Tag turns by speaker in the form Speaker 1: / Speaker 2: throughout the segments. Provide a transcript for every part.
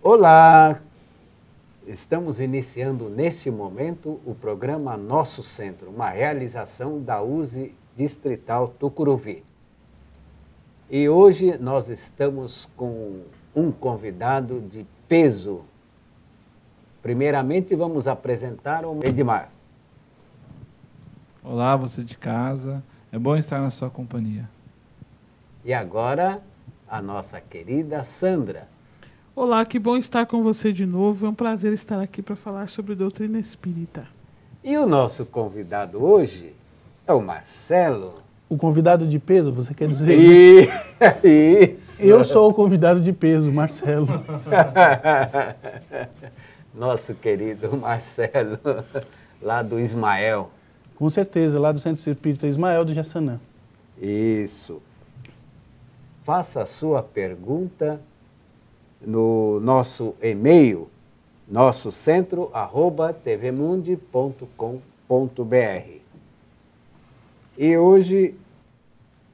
Speaker 1: Olá! Estamos iniciando neste momento o programa Nosso Centro, uma realização da USE Distrital Tucuruvi. E hoje nós estamos com um convidado de peso. Primeiramente vamos apresentar o Edmar.
Speaker 2: Olá, você de casa. É bom estar na sua companhia.
Speaker 1: E agora, a nossa querida Sandra.
Speaker 3: Olá, que bom estar com você de novo. É um prazer estar aqui para falar sobre doutrina espírita.
Speaker 1: E o nosso convidado hoje é o Marcelo.
Speaker 4: O convidado de peso, você quer dizer?
Speaker 1: Isso!
Speaker 4: Eu sou o convidado de peso, Marcelo.
Speaker 1: Nosso querido Marcelo, lá do Ismael.
Speaker 4: Com certeza, lá do Centro Espírita Ismael do Jaçanã.
Speaker 1: Isso. Faça a sua pergunta no nosso e-mail, nossocentro@tvmundi.com.br. E hoje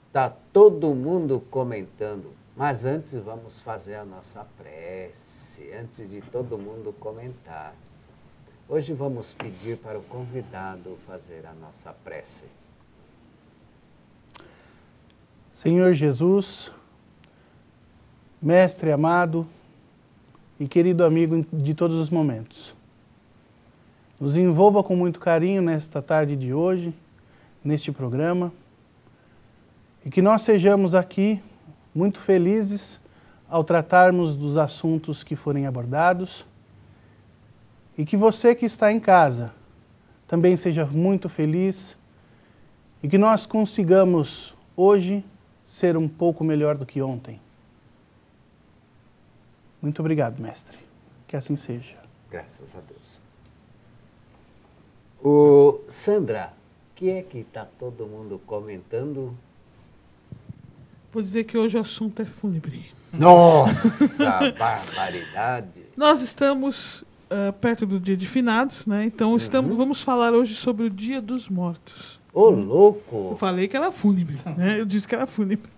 Speaker 1: está todo mundo comentando, mas antes vamos fazer a nossa prece, antes de todo mundo comentar. Hoje vamos pedir para o convidado fazer a nossa prece.
Speaker 4: Senhor Jesus, mestre amado e querido amigo de todos os momentos, nos envolva com muito carinho nesta tarde de hoje, neste programa, e que nós sejamos aqui muito felizes ao tratarmos dos assuntos que forem abordados, e que você que está em casa também seja muito feliz e que nós consigamos hoje ser um pouco melhor do que ontem. Muito obrigado, mestre. Que assim seja.
Speaker 1: Graças a Deus. Sandra, o que é que está todo mundo comentando?
Speaker 3: Vou dizer que hoje o assunto é fúnebre.
Speaker 1: Nossa, barbaridade!
Speaker 3: Nós estamos perto do dia de finados, né? Então vamos falar hoje sobre o Dia dos Mortos.
Speaker 1: Ô, louco!
Speaker 3: Eu falei que era fúnebre, né? Eu disse que era fúnebre.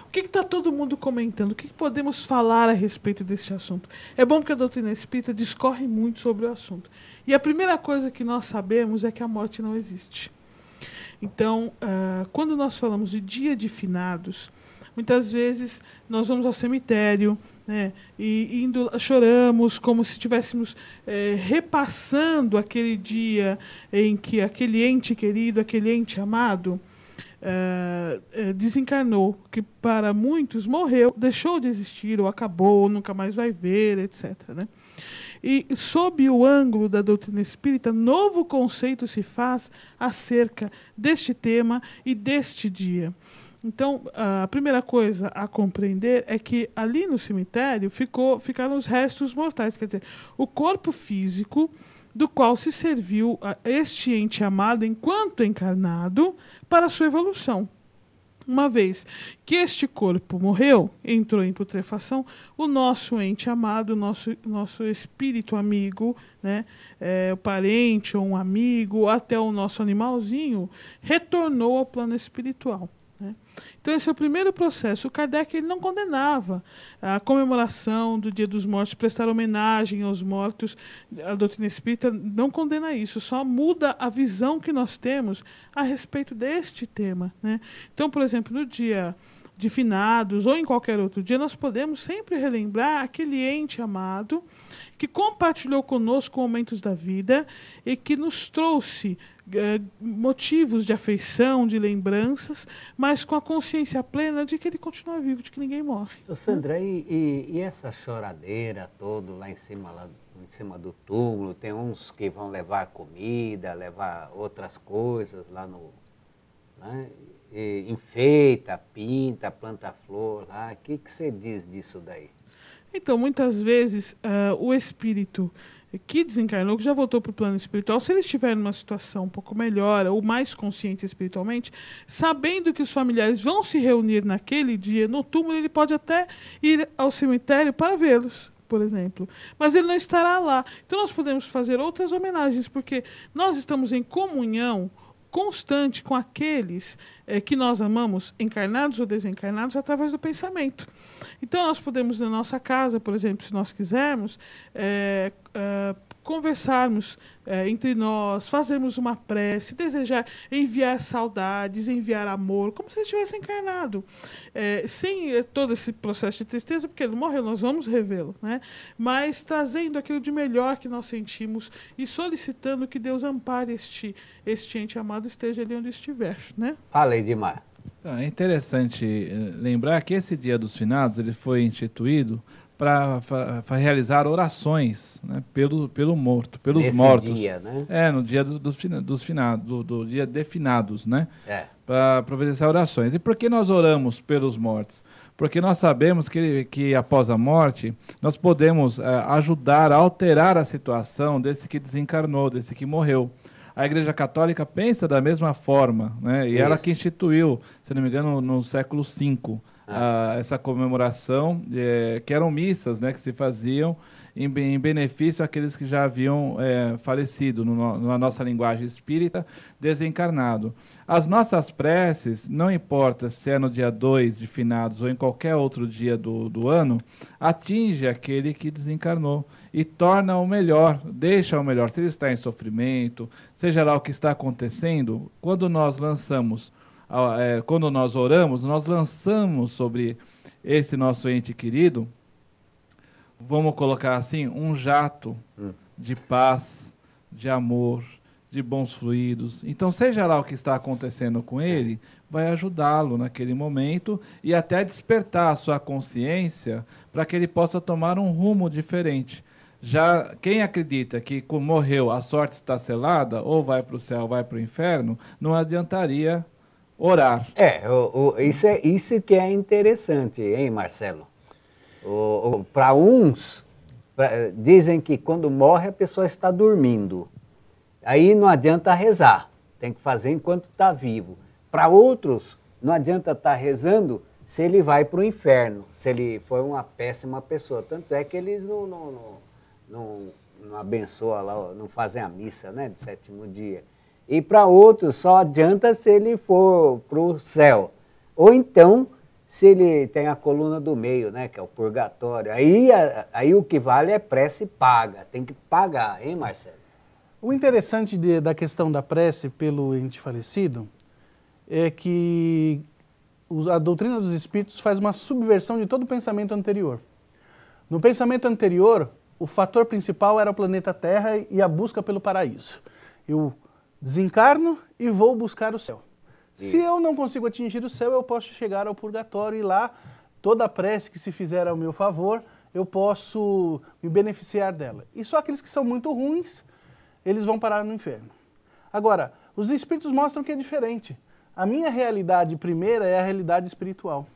Speaker 3: O que está todo mundo comentando? O que podemos falar a respeito deste assunto? É bom porque a doutrina espírita discorre muito sobre o assunto. E a primeira coisa que nós sabemos é que a morte não existe. Então, quando nós falamos de dia de finados, muitas vezes nós vamos ao cemitério, né, e choramos como se estivéssemos repassando aquele dia em que aquele ente querido, aquele ente amado, desencarnou, que para muitos morreu, deixou de existir, ou acabou, nunca mais vai ver, etc. Né? E, sob o ângulo da doutrina espírita, novo conceito se faz acerca deste tema e deste dia. Então, a primeira coisa a compreender é que ali no cemitério ficaram os restos mortais, quer dizer, o corpo físico do qual se serviu este ente amado enquanto encarnado para a sua evolução. Uma vez que este corpo morreu, entrou em putrefação, o nosso ente amado, nosso espírito amigo, né, o parente ou um amigo, até o nosso animalzinho, retornou ao plano espiritual. Né? Então esse é o primeiro processo. O Kardec ele não condenava a comemoração do Dia dos Mortos, prestar homenagem aos mortos. A doutrina espírita não condena isso, só muda a visão que nós temos a respeito deste tema. Né? Então, por exemplo, no dia de finados ou em qualquer outro dia, nós podemos sempre relembrar aquele ente amado que compartilhou conosco momentos da vida e que nos trouxe motivos de afeição, de lembranças, mas com a consciência plena de que ele continua vivo, de que ninguém morre.
Speaker 1: Sandra, e essa choradeira toda lá em cima do túmulo, tem uns que vão levar comida, levar outras coisas lá no... Né? E enfeita, pinta, planta flor lá. O que você diz disso daí?
Speaker 3: Então, muitas vezes, o espírito que desencarnou, que já voltou para o plano espiritual, se ele estiver numa situação um pouco melhor, ou mais consciente espiritualmente, sabendo que os familiares vão se reunir naquele dia no túmulo, ele pode até ir ao cemitério para vê-los, por exemplo. Mas ele não estará lá. Então, nós podemos fazer outras homenagens, porque nós estamos em comunhão constante com aqueles que nós amamos, encarnados ou desencarnados, através do pensamento. Então, nós podemos, na nossa casa, por exemplo, se nós quisermos, conversarmos entre nós, fazermos uma prece, desejar enviar saudades, enviar amor, como se ele estivesse encarnado. Sem todo esse processo de tristeza, porque ele morreu, nós vamos revê-lo, né? Mas trazendo aquilo de melhor que nós sentimos e solicitando que Deus ampare este ente amado, esteja ali onde estiver, né?
Speaker 1: Fala, Edmar.
Speaker 2: É interessante lembrar que esse Dia dos Finados ele foi instituído para realizar orações, né, pelo morto, pelos
Speaker 1: Nesse
Speaker 2: mortos.
Speaker 1: dia, né?
Speaker 2: No dia dos finados, do dia de finados, né?
Speaker 1: Para
Speaker 2: providenciar orações. E por que nós oramos pelos mortos? Porque nós sabemos que após a morte, nós podemos ajudar a alterar a situação desse que desencarnou, desse que morreu. A Igreja Católica pensa da mesma forma, né? E ela que instituiu, se não me engano, no século V, essa comemoração, que eram missas, né, que se faziam em benefício àqueles que já haviam falecido, na nossa linguagem espírita, desencarnado. As nossas preces, não importa se é no dia 2 de finados ou em qualquer outro dia do ano, atinge aquele que desencarnou e torna o melhor, deixa o melhor. Se ele está em sofrimento, seja lá o que está acontecendo, quando nós oramos, nós lançamos sobre esse nosso ente querido, vamos colocar assim, um jato de paz, de amor, de bons fluidos. Então, seja lá o que está acontecendo com ele, vai ajudá-lo naquele momento e até despertar a sua consciência para que ele possa tomar um rumo diferente. Já quem acredita que morreu, a sorte está selada, ou vai para o céu, ou vai para o inferno, não adiantaria orar.
Speaker 1: Isso que é interessante, hein, Marcelo? Para uns, dizem que quando morre a pessoa está dormindo. Aí não adianta rezar, tem que fazer enquanto está vivo. Para outros, não adianta estar rezando se ele vai para o inferno, se ele foi uma péssima pessoa. Tanto é que eles não abençoam lá, não fazem a missa, né, de sétimo dia. E para outros só adianta se ele for para o céu. Ou então, se ele tem a coluna do meio, né, que é o purgatório. Aí o que vale é prece paga, tem que pagar, hein, Marcelo?
Speaker 4: O interessante da questão da prece pelo ente falecido é que a doutrina dos espíritos faz uma subversão de todo o pensamento anterior. No pensamento anterior, o fator principal era o planeta Terra e a busca pelo paraíso. Eu desencarno e vou buscar o céu. Isso. Se eu não consigo atingir o céu, eu posso chegar ao purgatório e lá, toda a prece que se fizer ao meu favor, eu posso me beneficiar dela. E só aqueles que são muito ruins, eles vão parar no inferno. Agora, os espíritos mostram que é diferente. A minha realidade primeira é a realidade espiritual.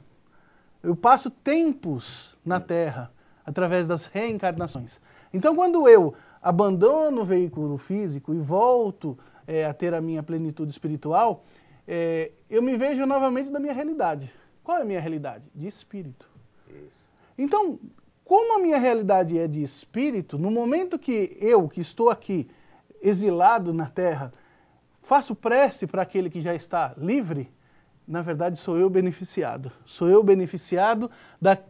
Speaker 4: Eu passo tempos na Terra, através das reencarnações. Então, quando eu abandono o veículo físico e volto a ter a minha plenitude espiritual, eu me vejo novamente da minha realidade. Qual é a minha realidade? De espírito.
Speaker 1: Isso.
Speaker 4: Então, como a minha realidade é de espírito, no momento que eu, que estou aqui, exilado na Terra, faço prece para aquele que já está livre, na verdade sou eu beneficiado. Sou eu beneficiado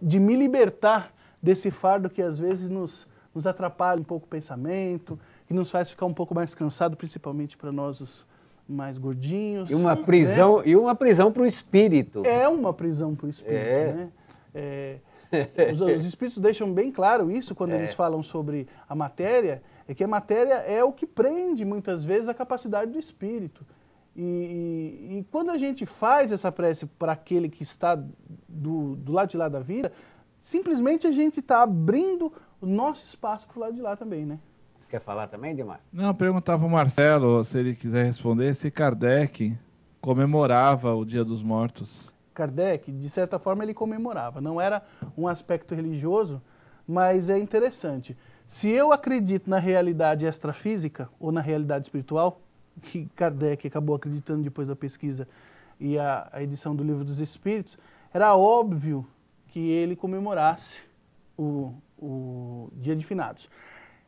Speaker 4: de me libertar desse fardo que às vezes nos atrapalha um pouco o pensamento, que nos faz ficar um pouco mais cansado, principalmente para nós os mais gordinhos.
Speaker 1: E uma prisão, né? E uma prisão para o espírito.
Speaker 4: É uma prisão para o espírito, né? Os espíritos deixam bem claro isso quando eles falam sobre a matéria, é que a matéria é o que prende muitas vezes a capacidade do espírito. E quando a gente faz essa prece para aquele que está do lado de lá da vida, simplesmente a gente está abrindo o nosso espaço para o lado de lá também, né?
Speaker 1: Você quer falar também, Edmar?
Speaker 2: Não, perguntar para o Marcelo, se ele quiser responder, se Kardec comemorava o Dia dos Mortos.
Speaker 4: Kardec, de certa forma, ele comemorava. Não era um aspecto religioso, mas é interessante. Se eu acredito na realidade extrafísica ou na realidade espiritual, que Kardec acabou acreditando depois da pesquisa e a edição do Livro dos Espíritos, era óbvio que ele comemorasse o Dia de Finados.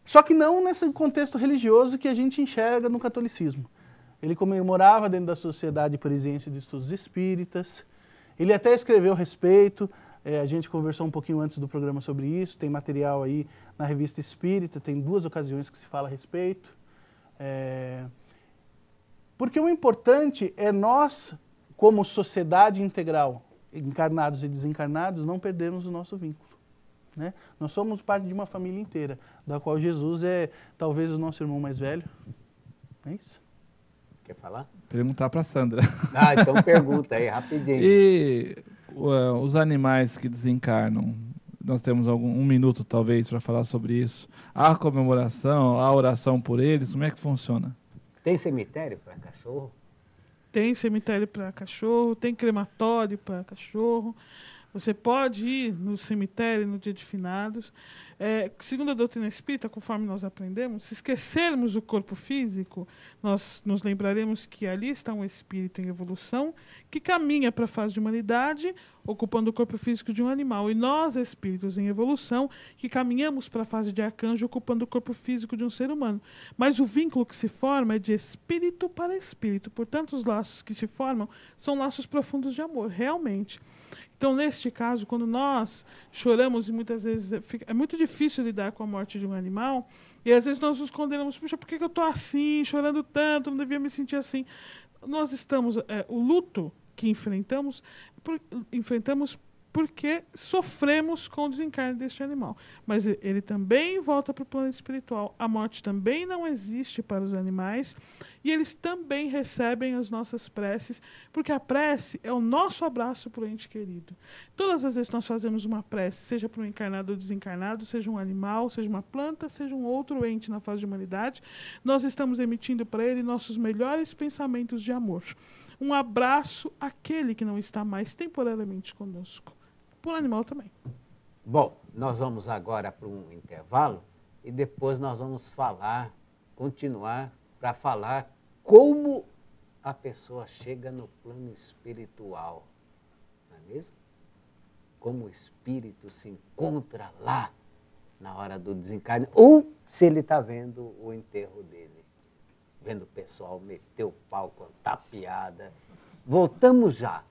Speaker 4: Só que não nesse contexto religioso que a gente enxerga no catolicismo. ele comemorava dentro da Sociedade Parisiense de Estudos Espíritas, ele até escreveu a respeito, a gente conversou um pouquinho antes do programa sobre isso, tem material aí na Revista Espírita, tem 2 ocasiões que se fala a respeito. Porque o importante é nós, como sociedade integral, encarnados e desencarnados, não perdermos o nosso vínculo, né? Nós somos parte de uma família inteira, da qual Jesus é talvez o nosso irmão mais velho. É isso?
Speaker 1: Quer falar?
Speaker 2: Perguntar para Sandra.
Speaker 1: Ah, então pergunta aí, rapidinho.
Speaker 2: E os animais que desencarnam, nós temos um minuto talvez para falar sobre isso. Há comemoração, há oração por eles, como é que funciona?
Speaker 1: Tem cemitério para cachorro?
Speaker 3: Tem cemitério para cachorro, tem crematório para cachorro. Você pode ir no cemitério no dia de finados. Segundo a doutrina espírita, conforme nós aprendemos, se esquecermos o corpo físico, nós nos lembraremos que ali está um espírito em evolução que caminha para a fase de humanidade, ocupando o corpo físico de um animal. E nós, espíritos em evolução, que caminhamos para a fase de arcanjo, ocupando o corpo físico de um ser humano. Mas o vínculo que se forma é de espírito para espírito. Portanto, os laços que se formam são laços profundos de amor, realmente. Então, neste caso, quando nós choramos, e muitas vezes é muito difícil lidar com a morte de um animal, e às vezes nós nos condenamos, puxa, por que eu estou assim, chorando tanto, não devia me sentir assim. Nós estamos, o luto que enfrentamos porque sofremos com o desencarne deste animal. Mas ele também volta para o plano espiritual. A morte também não existe para os animais e eles também recebem as nossas preces, porque a prece é o nosso abraço para o ente querido. Todas as vezes que nós fazemos uma prece, seja para um encarnado ou desencarnado, seja um animal, seja uma planta, seja um outro ente na fase de humanidade, nós estamos emitindo para ele nossos melhores pensamentos de amor. Um abraço àquele que não está mais temporariamente conosco. Por animal também.
Speaker 1: Bom, nós vamos agora para um intervalo e depois nós vamos continuar para falar como a pessoa chega no plano espiritual, não é mesmo? Como o espírito se encontra lá na hora do desencarne, ou se ele está vendo o enterro dele, vendo o pessoal meter o pau, contar piada. Voltamos já.